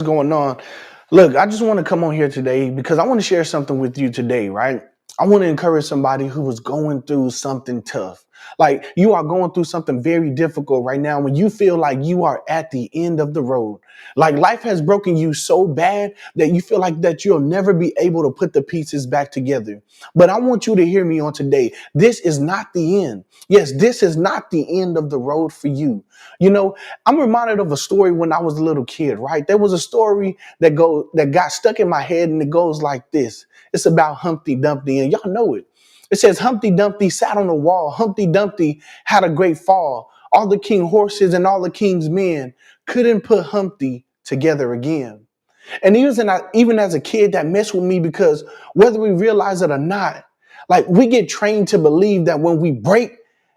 Going on? Look, I just want to come on here today because I want to share something with you today, right? I want to encourage somebody who is going through something tough. Like you are going through something very difficult right now when you feel like you are at the end of the road. Like life has broken you so bad that you feel like that you'll never be able to put the pieces back together. But I want you to hear me on today. This is not the end. Yes, this is not the end of the road for you. You know, I'm reminded of a story when I was a little kid, right? There was a story that got stuck in my head, and it goes like this. It's about Humpty Dumpty, and y'all know it. It says Humpty Dumpty sat on the wall. Humpty Dumpty had a great fall. All the king horses and all the king's men couldn't put Humpty together again. And even as a kid, that messed with me because whether we realize it or not, like we get trained to believe that when we break,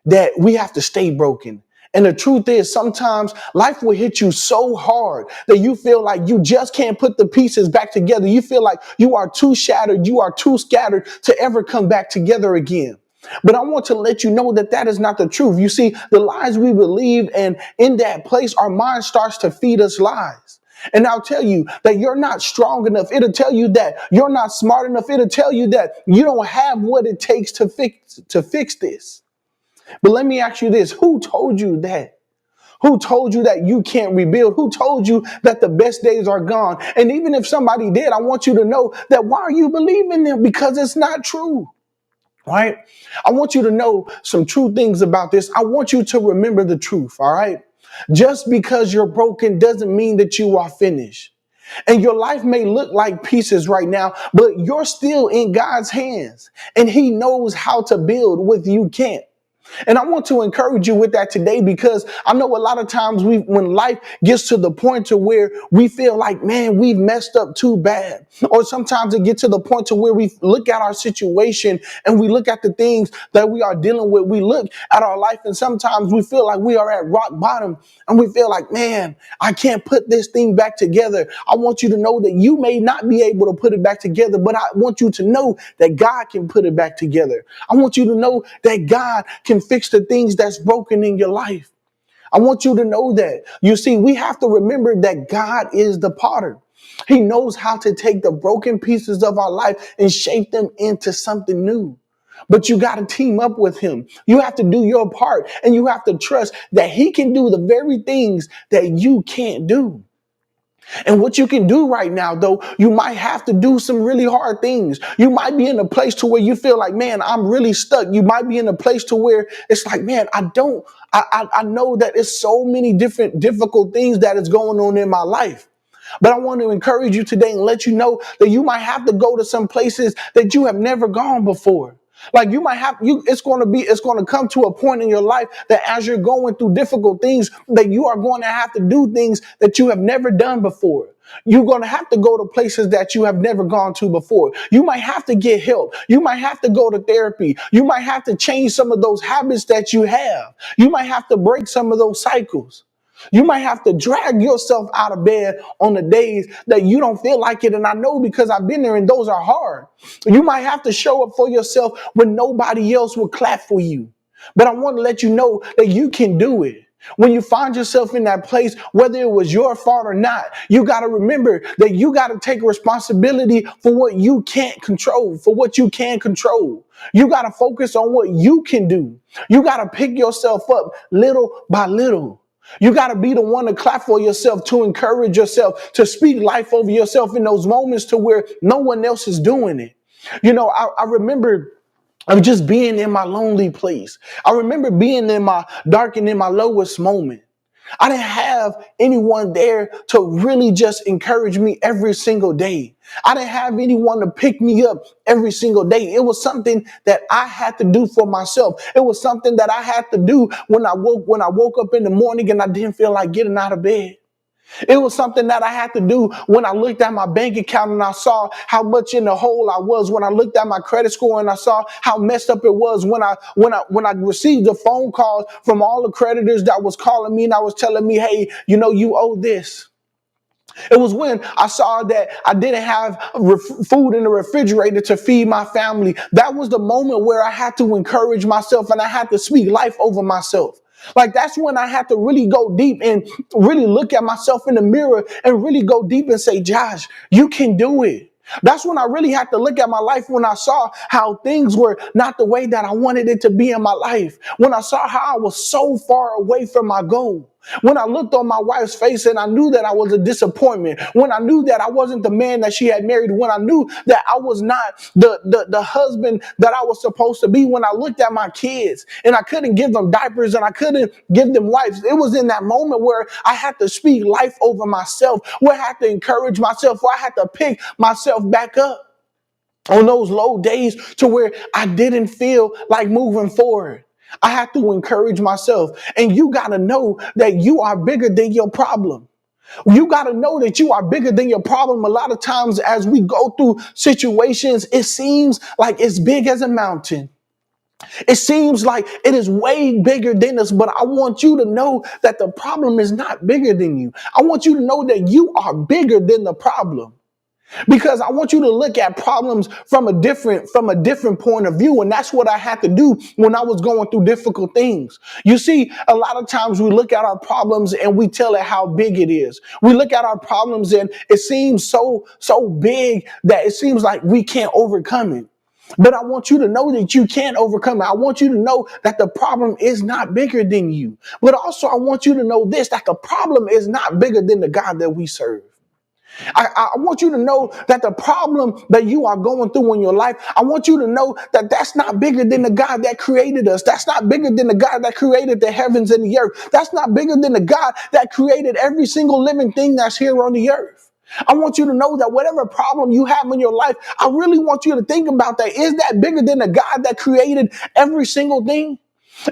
that we have to stay broken. And the truth is, sometimes life will hit you so hard that you feel like you just can't put the pieces back together. You feel like you are too shattered, you are too scattered to ever come back together again. But I want to let you know that that is not the truth. You see, the lies we believe, and in that place, our mind starts to feed us lies. And I'll tell you that you're not strong enough. It'll tell you that you're not smart enough. It'll tell you that you don't have what it takes to fix this. But let me ask you this. Who told you that? Who told you that you can't rebuild? Who told you that the best days are gone? And even if somebody did, I want you to know that why are you believing them? Because it's not true. Right? I want you to know some true things about this. I want you to remember the truth. All right? Just because you're broken doesn't mean that you are finished. And your life may look like pieces right now, but you're still in God's hands. And He knows how to build what you can't. And I want to encourage you with that today because I know a lot of times when life gets to the point to where we feel like, man, we've messed up too bad. Or sometimes it gets to the point to where we look at our situation and we look at the things that we are dealing with. We look at our life and sometimes we feel like we are at rock bottom and we feel like, man, I can't put this thing back together. I want you to know that you may not be able to put it back together, but I want you to know that God can put it back together. I want you to know that God can fix the things that's broken in your life. I want you to know that. You see, we have to remember that God is the potter. He knows how to take the broken pieces of our life and shape them into something new. But you got to team up with Him. You have to do your part and you have to trust that He can do the very things that you can't do. And what you can do right now, though, you might have to do some really hard things. You might be in a place to where you feel like, man, I'm really stuck. You might be in a place to where it's like, man, I know that it's so many different difficult things that is going on in my life. But I want to encourage you today and let you know that you might have to go to some places that you have never gone before. Like you might have it's going to come to a point in your life that as you're going through difficult things, that you are going to have to do things that you have never done before. You're going to have to go to places that you have never gone to before. You might have to get help. You might have to go to therapy. You might have to change some of those habits that you have. You might have to break some of those cycles. You might have to drag yourself out of bed on the days that you don't feel like it. And I know because I've been there and those are hard. You might have to show up for yourself when nobody else will clap for you. But I want to let you know that you can do it. When you find yourself in that place, whether it was your fault or not, you got to remember that you got to take responsibility for what you can't control, for what you can control. You got to focus on what you can do. You got to pick yourself up little by little. You got to be the one to clap for yourself, to encourage yourself, to speak life over yourself in those moments to where no one else is doing it. I remember of just being in my lonely place. I remember being in my dark and in my lowest moment. I didn't have anyone there to really just encourage me every single day. I didn't have anyone to pick me up every single day. It was something that I had to do for myself. It was something that I had to do when I woke up in the morning and I didn't feel like getting out of bed. It was something that I had to do when I looked at my bank account and I saw how much in the hole I was. When I looked at my credit score and I saw how messed up it was. When I received the phone calls from all the creditors that was calling me and I was telling me, hey, you owe this. It was when I saw that I didn't have food in the refrigerator to feed my family. That was the moment where I had to encourage myself and I had to speak life over myself. Like that's when I had to really go deep and really look at myself in the mirror and really go deep and say, Josh, you can do it. That's when I really had to look at my life when I saw how things were not the way that I wanted it to be in my life. When I saw how I was so far away from my goal. When I looked on my wife's face and I knew that I was a disappointment. When I knew that I wasn't the man that she had married. When I knew that I was not the husband that I was supposed to be. When I looked at my kids and I couldn't give them diapers and I couldn't give them wipes. It was in that moment where I had to speak life over myself. Where I had to encourage myself. Where I had to pick myself back up on those low days to where I didn't feel like moving forward. I have to encourage myself. And you got to know that you are bigger than your problem. You got to know that you are bigger than your problem. A lot of times as we go through situations, it seems like it's big as a mountain. It seems like it is way bigger than us, but I want you to know that the problem is not bigger than you. I want you to know that you are bigger than the problem. Because I want you to look at problems from a different point of view. And that's what I had to do when I was going through difficult things. You see, a lot of times we look at our problems and we tell it how big it is. We look at our problems and it seems so big that it seems like we can't overcome it. But I want you to know that you can overcome it. I want you to know that the problem is not bigger than you. But also I want you to know this, that the problem is not bigger than the God that we serve. I want you to know that the problem that you are going through in your life, I want you to know that that's not bigger than the God that created us. That's not bigger than the God that created the heavens and the earth. That's not bigger than the God that created every single living thing that's here on the earth. I want you to know that whatever problem you have in your life, I really want you to think about that. Is that bigger than the God that created every single thing?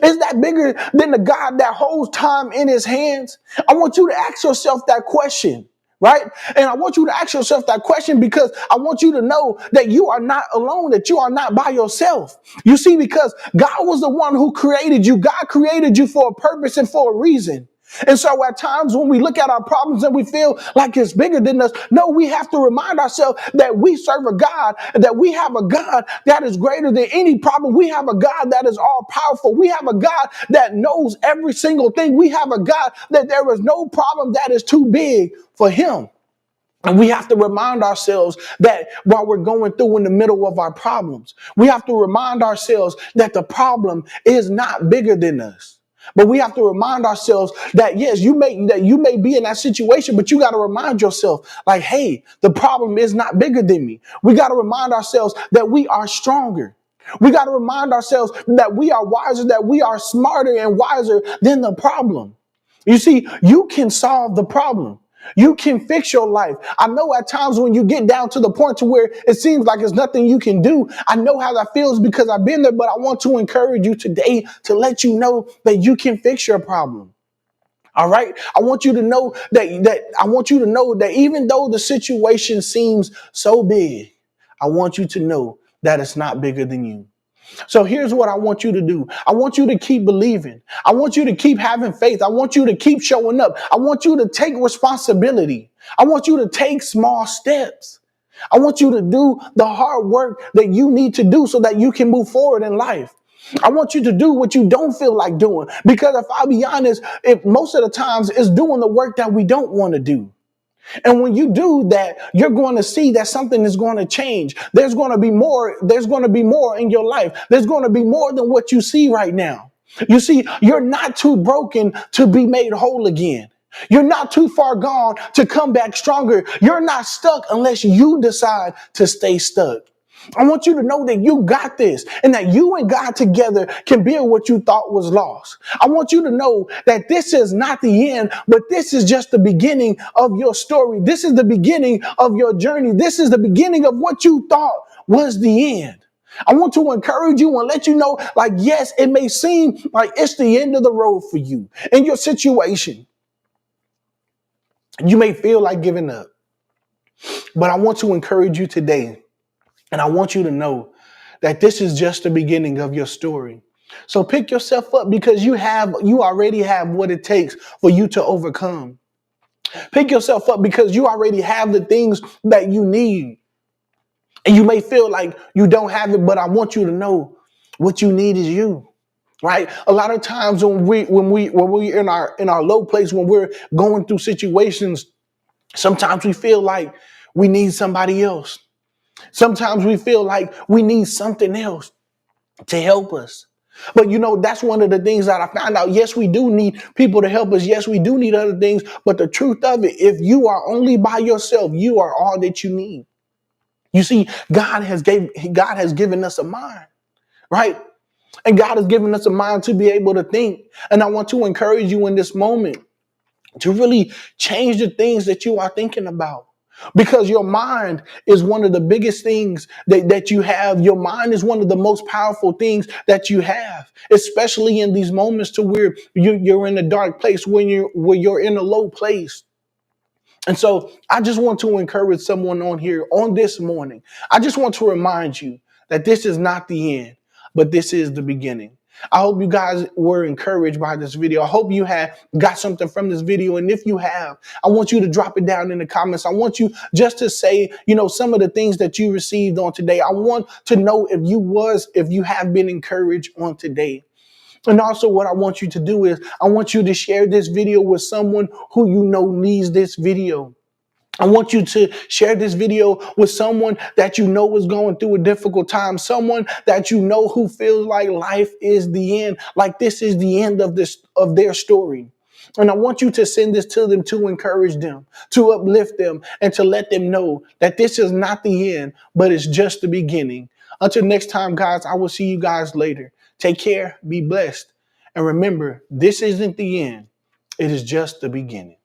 Is that bigger than the God that holds time in his hands? I want you to ask yourself that question. Right? And I want you to ask yourself that question because I want you to know that you are not alone, that you are not by yourself. You see, because God was the one who created you. God created you for a purpose and for a reason. And so at times when we look at our problems and we feel like it's bigger than us, no, we have to remind ourselves that we serve a God, that we have a God that is greater than any problem. We have a God that is all powerful. We have a God that knows every single thing. We have a God that there is no problem that is too big for him. And we have to remind ourselves that while we're going through in the middle of our problems, we have to remind ourselves that the problem is not bigger than us. But we have to remind ourselves that yes, you may be in that situation, but you got to remind yourself like, hey, the problem is not bigger than me. We got to remind ourselves that we are stronger. We got to remind ourselves that we are wiser, that we are smarter and wiser than the problem. You see, you can solve the problem. You can fix your life. I know at times when you get down to the point to where it seems like there's nothing you can do. I know how that feels because I've been there, but I want to encourage you today to let you know that you can fix your problem. All right. I want you to know that even though the situation seems so big, I want you to know that it's not bigger than you. So here's what I want you to do. I want you to keep believing. I want you to keep having faith. I want you to keep showing up. I want you to take responsibility. I want you to take small steps. I want you to do the hard work that you need to do so that you can move forward in life. I want you to do what you don't feel like doing. Because if I'll be honest, if most of the times it's doing the work that we don't want to do. And when you do that, you're going to see that something is going to change. There's going to be more. There's going to be more in your life. There's going to be more than what you see right now. You see, you're not too broken to be made whole again. You're not too far gone to come back stronger. You're not stuck unless you decide to stay stuck. I want you to know that you got this and that you and God together can build what you thought was lost. I want you to know that this is not the end, but this is just the beginning of your story. This is the beginning of your journey. This is the beginning of what you thought was the end. I want to encourage you and let you know, like, yes, it may seem like it's the end of the road for you in your situation. You may feel like giving up, but I want to encourage you today. And I want you to know that this is just the beginning of your story. So pick yourself up because you already have what it takes for you to overcome. Pick yourself up because you already have the things that you need. And you may feel like you don't have it, but I want you to know what you need is you. right? A lot of times when we in our low place, when we're going through situations, sometimes we feel like we need somebody else. Sometimes we feel like we need something else to help us. But that's one of the things that I found out. Yes, we do need people to help us. Yes, we do need other things. But the truth of it, if you are only by yourself, you are all that you need. You see, God has given us a mind, right? And God has given us a mind to be able to think. And I want to encourage you in this moment to really change the things that you are thinking about. Because your mind is one of the biggest things that you have. Your mind is one of the most powerful things that you have, especially in these moments to where you're in a dark place, where you're in a low place. And so I just want to encourage someone on here on this morning. I just want to remind you that this is not the end, but this is the beginning. I hope you guys were encouraged by this video. I hope you have got something from this video. And if you have, I want you to drop it down in the comments. I want you just to say, some of the things that you received on today. I want to know if you have been encouraged on today. And also what I want you to do is I want you to share this video with someone who needs this video. I want you to share this video with someone that is going through a difficult time, someone that who feels like life is the end, like this is the end of their story. And I want you to send this to them to encourage them, to uplift them, and to let them know that this is not the end, but it's just the beginning. Until next time, guys, I will see you guys later. Take care, be blessed. And remember, this isn't the end. It is just the beginning.